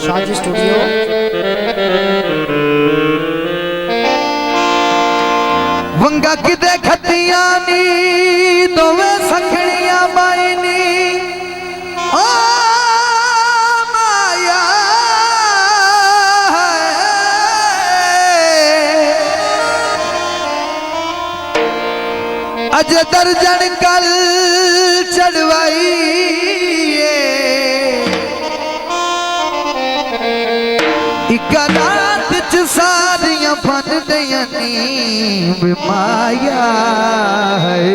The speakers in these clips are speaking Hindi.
शाहजी स्टूडियो। वंगा किदे खतिया नी दोवे सखड़िया बाईनी ओ माया अज दर्जन कल चढ़वाई इक रात च सारियां फन दयानी माया है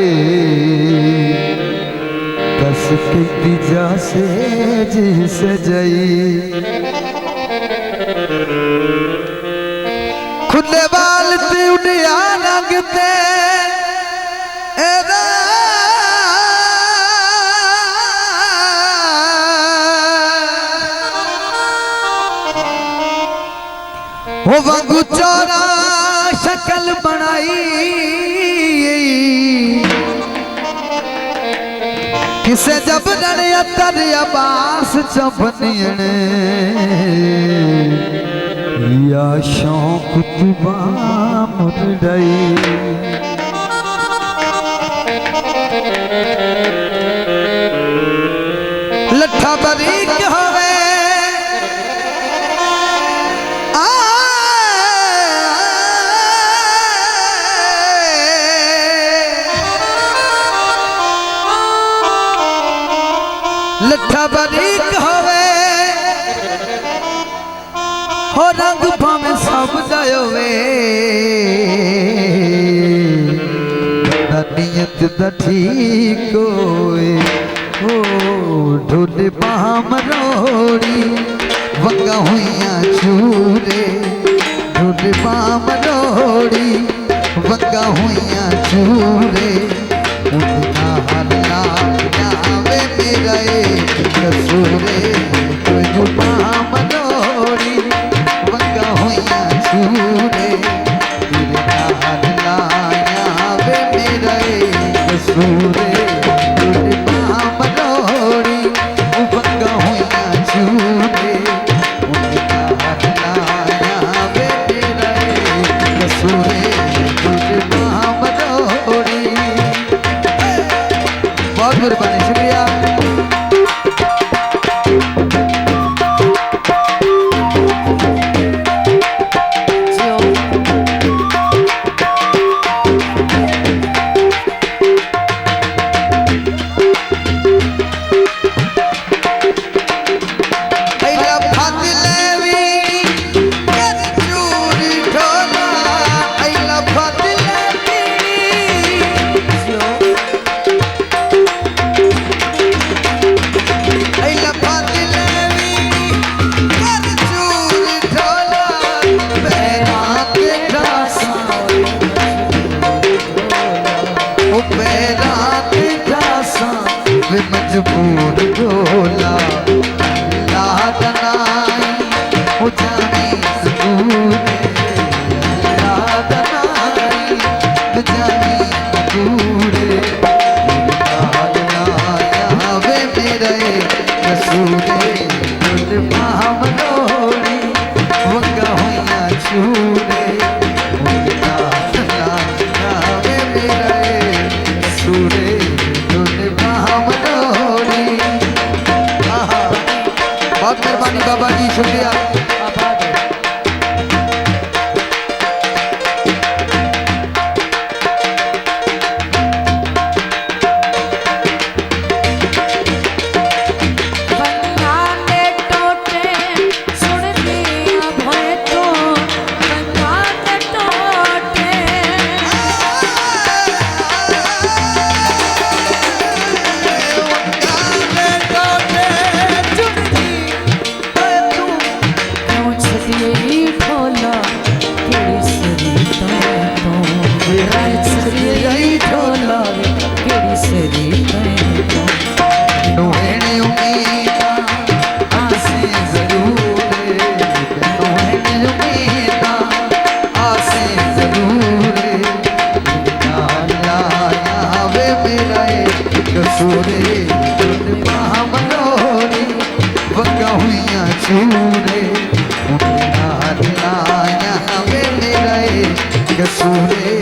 दस की जैसे जी सजई खुले बाल ते उड़िया रंगते वो वांगू चोरा शक्ल बनाई किसे जब डरिया तरिया बास चबनियण या शौक तुबा मुरडई लट्ठा बरीक होवे लट्ठा बरीक होवे हो रंग भावे सब दयोवे नियत दा ठीक होए हो ढोल बाम रोड़ी वंगा हुइया चूरे ढोल बाम रोड़ी वंगा हुइया चूरे उनका हल्ला जावे मेरा कसूरे ढोल बाम रोड़ी वंगा हुइया चूरे उनका हल्ला जावे मेरा कसूरे बहुत मेहरबानी शुक्रिया। मजबूर डोला लादनाई हो जाने दूरे लादनाई हो जाने दूरे लादनाया वे मेरे कसूरे दिल बाम लोड़ी वंगा हुइया चूरे लादनाया वे मेरे कसूरे बहुत मेहरबानी बाबा जी शुक्रिया। सूरे लाया वेले रहे कसूरे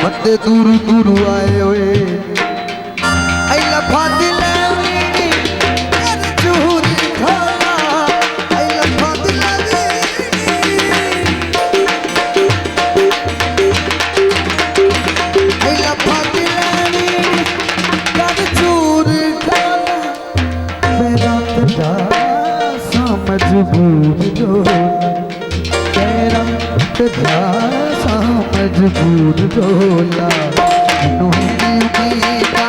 बंदे दूर दूर आए हुए आई लफा दिलवी कर चूरी खाना आई लफा दिलवी आई लफा दिलवी कर चूरी खाना मेरा तेरा समझबूर जो तेरा तेरा मजबूर डोला नोनी का